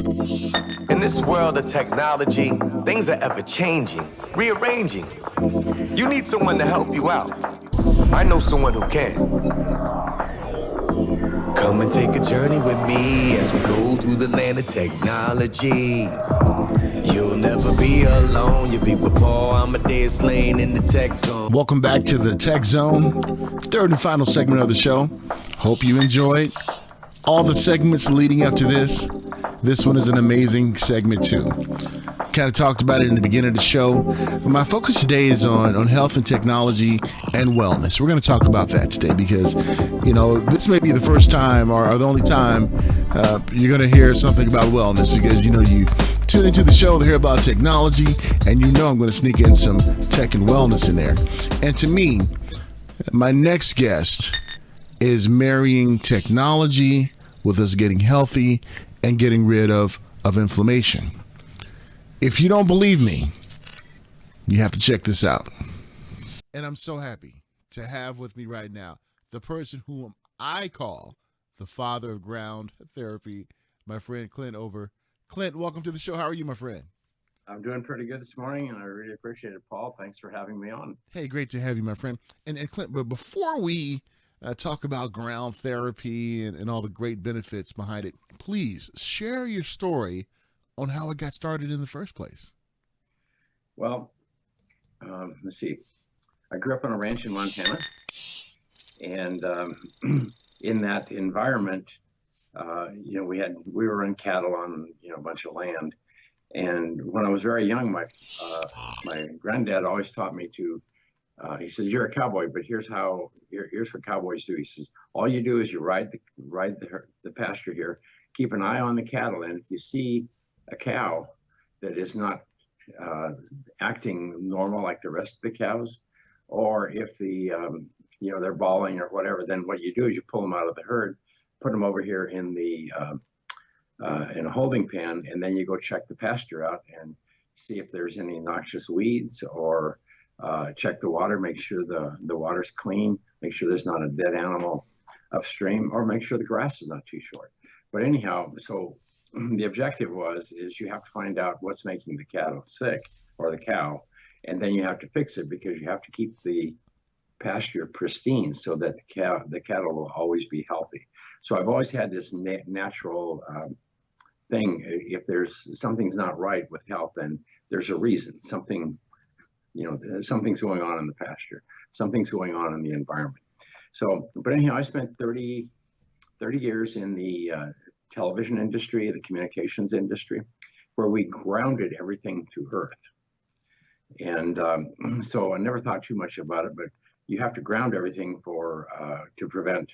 In this world of technology, things are ever changing, rearranging. You need someone to help you out. I know someone who can. Come and take a journey with me as we go through the land of technology. You'll never be alone. You'll be with Paul Amadeus Lane in the Tech Zone. Welcome back to the Tech Zone, third and final segment of the show. Hope you enjoyed all the segments leading up to this. This one is an amazing segment too. Kind of talked about it in the beginning of the show. My focus today is on health and technology and wellness. We're going to talk about that today because, this may be the first time or the only time you're going to hear something about wellness because, you tune into the show to hear about technology and I'm going to sneak in some tech and wellness in there. And to me, my next guest is marrying technology with us getting healthy and getting rid of inflammation. If you don't believe me, you have to check this out. And I'm so happy to have with me right now the person whom I call the father of ground therapy, my friend Clint Over. Clint, welcome to the show. How are you, my friend? I'm doing pretty good this morning, and I really appreciate it, Paul. Thanks for having me on. Hey, great to have you, my friend. And Clint, but before we talk about ground therapy and all the great benefits behind it, please share your story on how it got started in the first place. Well, let's see. I grew up on a ranch in Montana, and in that environment, we were in cattle on a bunch of land. And when I was very young, my granddad always taught me to. He says, "You're a cowboy, but here's what cowboys do." He says, "All you do is you ride the pasture here, keep an eye on the cattle, and if you see a cow that is not acting normal like the rest of the cows, or if they're bawling or whatever, then what you do is you pull them out of the herd, put them over here in a holding pen, and then you go check the pasture out and see if there's any noxious weeds, or check the water, make sure the water's clean, make sure there's not a dead animal upstream, or make sure the grass is not too short." But anyhow, so the objective is you have to find out what's making the cattle sick, or the cow, and then you have to fix it because you have to keep the pasture pristine so that the cattle will always be healthy. So I've always had this natural thing. If something's not right with health, then there's a reason. Something's going on in the pasture. Something's going on in the environment. So, but anyhow, I spent 30 years in the television industry, the communications industry, where we grounded everything to earth. And so I never thought too much about it, but you have to ground everything to prevent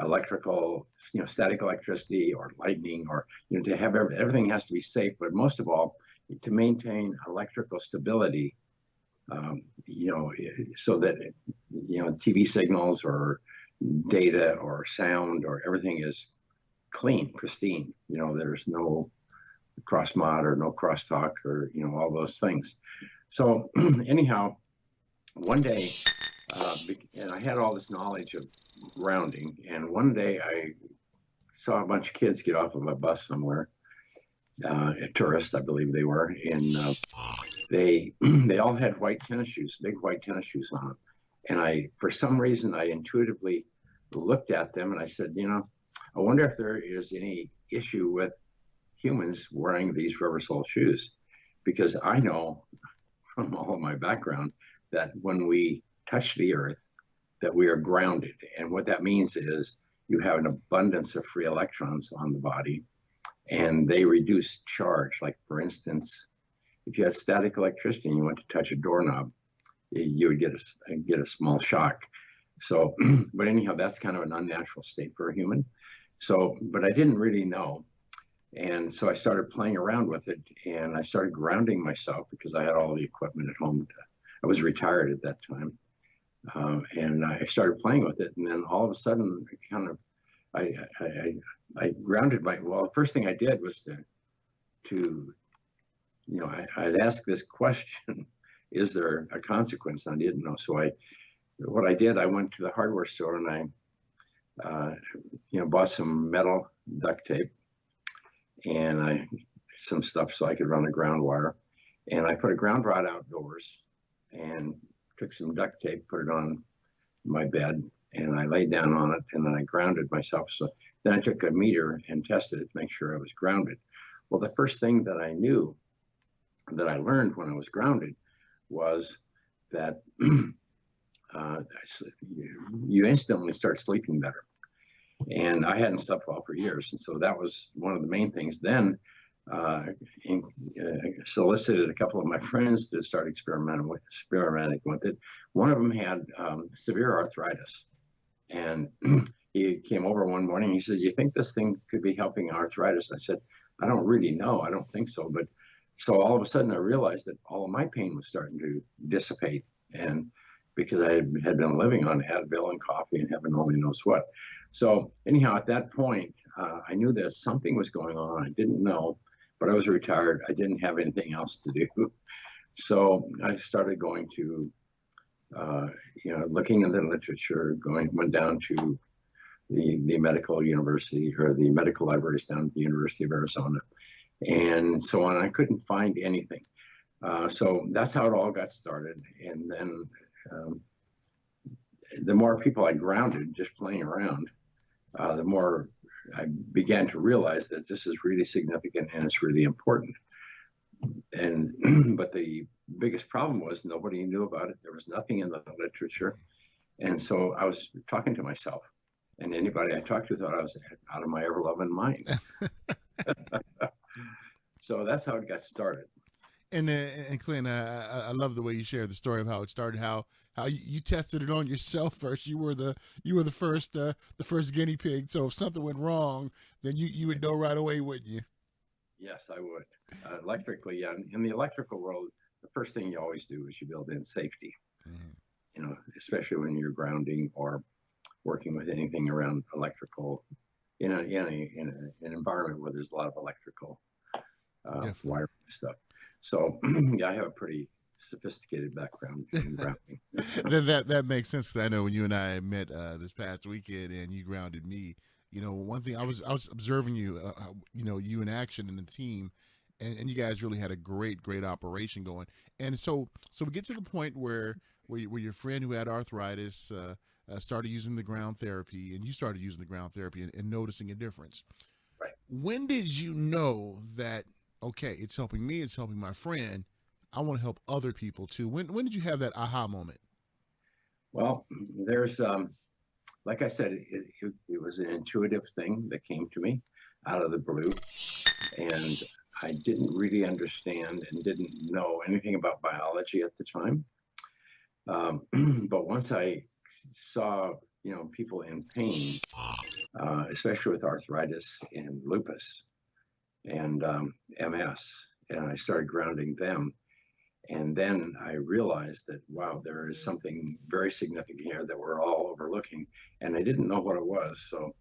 electrical, static electricity or lightning, or to have everything has to be safe. But most of all, to maintain electrical stability, so that TV signals or data or sound or everything is clean, pristine. There's no cross mod or no crosstalk or all those things. So anyhow, one day, and I had all this knowledge of grounding, and one day I saw a bunch of kids get off of a bus somewhere, a tourist, I believe they were, and they all had white tennis shoes, big white tennis shoes on them. And for some reason, I intuitively looked at them and I said, I wonder if there is any issue with humans wearing these rubber sole shoes, because I know from all of my background that when we touch the earth, that we are grounded. And what that means is you have an abundance of free electrons on the body, and they reduce charge. Like, for instance, if you had static electricity and you went to touch a doorknob, you would get a small shock. So, but anyhow, that's kind of an unnatural state for a human. So, but I didn't really know. And so I started playing around with it, and I started grounding myself because I had all the equipment at home. I was retired at that time. And I started playing with it. And then all of a sudden, I grounded the first thing I did was I'd ask this question, is there a consequence? And I didn't know. So what I did, I went to the hardware store and I bought some metal duct tape, and some stuff so I could run a ground wire. And I put a ground rod outdoors and took some duct tape, put it on my bed, and I laid down on it, and then I grounded myself. So then I took a meter and tested it to make sure I was grounded. Well, the first thing that I knew that I learned when I was grounded was that you instantly start sleeping better. And I hadn't slept well for years. And so that was one of the main things. Then solicited a couple of my friends to start experimenting with it. One of them had severe arthritis. And he came over one morning. He said, "You think this thing could be helping arthritis?" I said, "I don't really know. I don't think so." But so all of a sudden I realized that all of my pain was starting to dissipate. And because I had been living on Advil and coffee and heaven only knows what. So anyhow, at that point, I knew that something was going on. I didn't know, but I was retired. I didn't have anything else to do. So I started going to, looking in the literature, went down to the medical university or the medical libraries down at the University of Arizona and so on. I couldn't find anything. So that's how it all got started. And then the more people I grounded just playing around, the more I began to realize that this is really significant and it's really important. And but the biggest problem was nobody knew about it. There was nothing in the literature. And so I was talking to myself, and anybody I talked to thought I was out of my ever-loving mind. So that's how it got started. And Clint, I love the way you shared the story of how it started, how you tested it on yourself first. You were the first guinea pig. So if something went wrong, then you would know right away, wouldn't you? Yes, I would. Electrically, in the electrical world, the first thing you always do is you build in safety. Mm-hmm. Especially when you're grounding or working with anything around electrical in an environment where there's a lot of electrical wiring stuff. So yeah, I have a pretty sophisticated background in grounding. that makes sense, because I know when you and I met this past weekend and you grounded me, one thing I was observing you, you in action in the team, and you guys really had a great operation going. And so we get to the point where your friend who had arthritis started using the ground therapy, and you started using the ground therapy and noticing a difference. Right. When did you know that, okay, it's helping me, it's helping my friend, I want to help other people too? When did you have that aha moment? Well, there's like I said, it was an intuitive thing that came to me out of the blue, and I didn't really understand and didn't know anything about biology at the time. But once I saw, people in pain, especially with arthritis and lupus and MS, and I started grounding them. And then I realized that, wow, there is something very significant here that we're all overlooking. And I didn't know what it was. So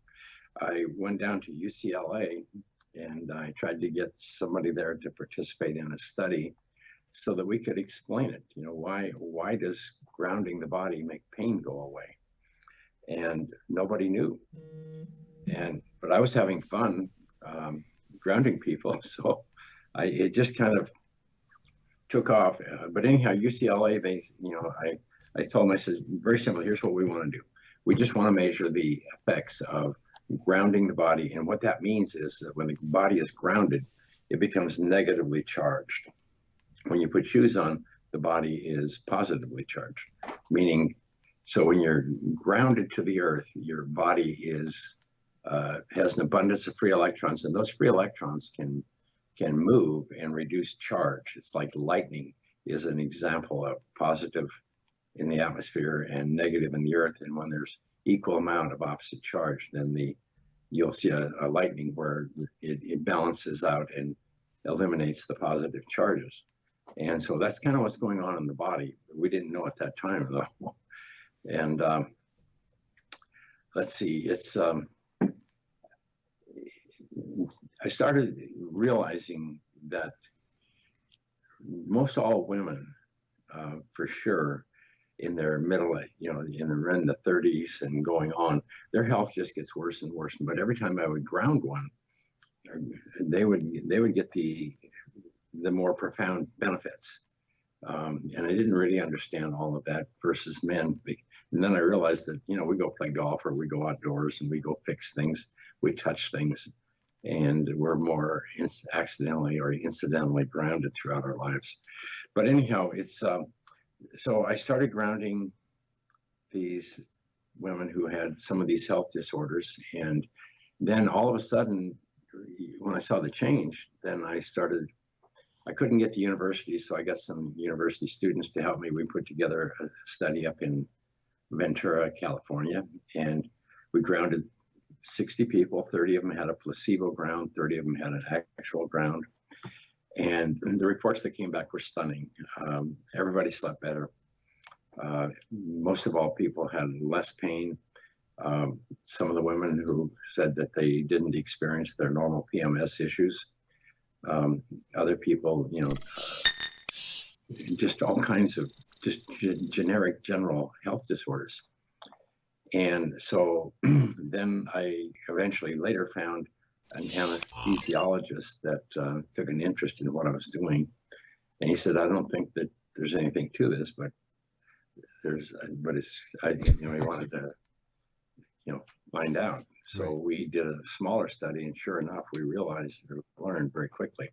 I went down to UCLA and I tried to get somebody there to participate in a study so that we could explain it. Why does grounding the body make pain go away? And nobody knew. But I was having fun grounding people. So it just kind of took off. But anyhow, UCLA, I told them, I said, very simple, here's what we want to do. We just want to measure the effects of grounding the body. And what that means is that when the body is grounded, it becomes negatively charged. When you put shoes on, the body is positively charged, meaning, so when you're grounded to the earth, your body has an abundance of free electrons, and those free electrons can move and reduce charge. It's like lightning is an example of positive in the atmosphere and negative in the earth. And when there's equal amount of opposite charge, then you'll see a lightning where it balances out and eliminates the positive charges. And so that's kind of what's going on in the body. We didn't know at that time, though. And let's see, I started realizing that most all women, for sure, in their middle, in the 30s and going on, their health just gets worse and worse. But every time I would ground one, they would get the more profound benefits. And I didn't really understand all of that versus men. And then I realized that, we go play golf, or we go outdoors and we go fix things, we touch things, and we're more accidentally or incidentally grounded throughout our lives. But anyhow, it's so I started grounding these women who had some of these health disorders. And then all of a sudden, when I saw the change, then I couldn't get to university, so I got some university students to help me. We put together a study up in Ventura, California, and we grounded 60 people. 30 of them had a placebo ground, 30 of them had an actual ground. And the reports that came back were stunning. Everybody slept better. Most of all, people had less pain. Some of the women who said that they didn't experience their normal PMS issues. Other people, just all kinds of just generic general health disorders. And so then I eventually later found an anesthesiologist that took an interest in what I was doing. And he said, I don't think that there's anything to this, but he wanted to, find out. So we did a smaller study, and sure enough, we realized, or learned very quickly,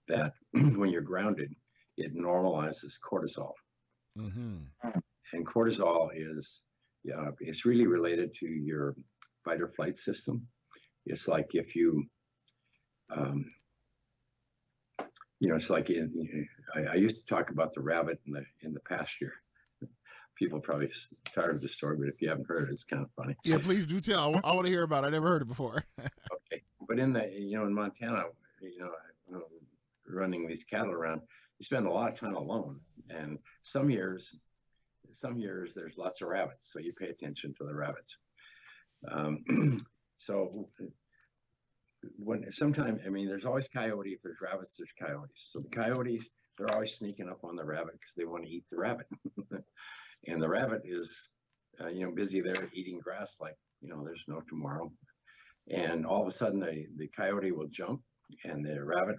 that when you're grounded, it normalizes cortisol. Mm-hmm. And cortisol is, it's really related to your fight or flight system. It's like if you, it's like I used to talk about the rabbit in the pasture. People probably tired of the story, but if you haven't heard it, it's kind of funny. Yeah, please do tell. I want to hear about it. I never heard it before. Okay, but in Montana, running these cattle around, you spend a lot of time alone, and some years there's lots of rabbits, so you pay attention to the rabbits. So there's always coyote. If there's rabbits, there's coyotes. So the coyotes, they're always sneaking up on the rabbit because they want to eat the rabbit. And the rabbit is, busy there eating grass like, there's no tomorrow. And all of a sudden, the coyote will jump, and the rabbit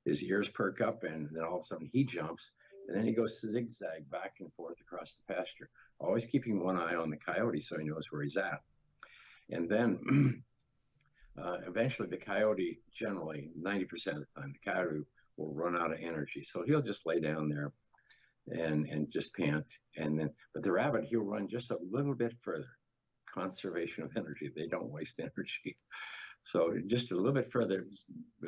his ears perk up, and then all of a sudden he jumps, and then he goes to zigzag back and forth across the pasture, always keeping one eye on the coyote so he knows where he's at. And then eventually the coyote, generally 90% of the time, the coyote will run out of energy. So he'll just lay down there and just pant. But the rabbit, he'll run just a little bit further. Conservation of energy. They don't waste energy. So just a little bit further,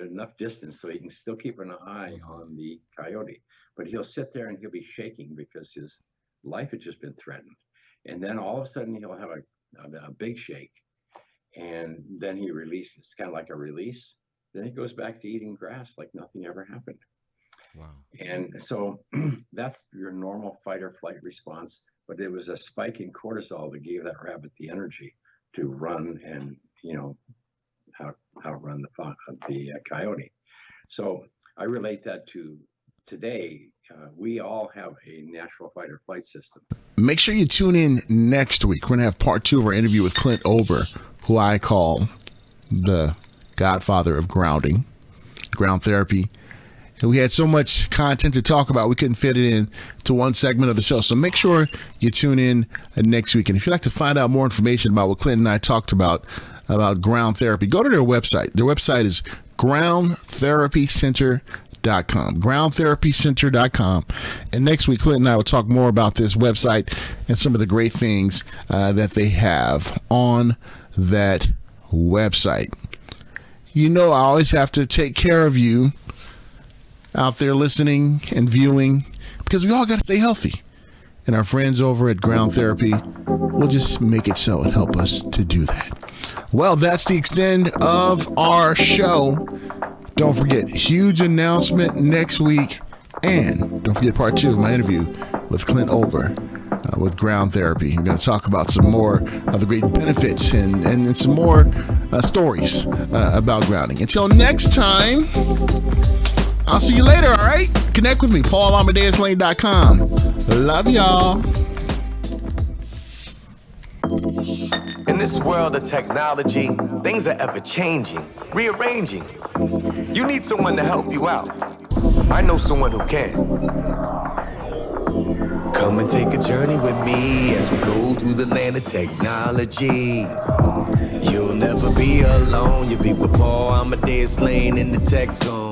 enough distance so he can still keep an eye on the coyote. But he'll sit there and he'll be shaking because his life had just been threatened. And then all of a sudden he'll have a big shake. And then he releases. It's kind of like a release. Then he goes back to eating grass like nothing ever happened. Wow. And so that's your normal fight or flight response. But it was a spike in cortisol that gave that rabbit the energy to run and, outrun the coyote. So I relate that to today. We all have a natural fight or flight system. Make sure you tune in next week. We're going to have part 2 of our interview with Clint Ober, who I call the godfather of ground therapy. And we had so much content to talk about, we couldn't fit it in to one segment of the show. So make sure you tune in next week. And if you'd like to find out more information about what Clint and I talked about ground therapy, go to their website. Their website is groundtherapycenter.com. groundtherapycenter.com. And next week, Clint and I will talk more about this website and some of the great things that they have on that website. I always have to take care of you out there listening and viewing, because we all got to stay healthy. And our friends over at Ground Therapy will just make it so and help us to do that. Well, that's the extent of our show. Don't forget, huge announcement next week. And don't forget part 2 of my interview with Clint Ober with Ground Therapy. I'm going to talk about some more of the great benefits and some more stories about grounding. Until next time, I'll see you later, all right? Connect with me, PaulAmadeusLane.com. Love y'all. In this world of technology, things are ever changing, rearranging. You need someone to help you out. I know someone who can. Come and take a journey with me as we go through the land of technology. You'll never be alone. You'll be with Paul Amadeus Lane in the tech zone.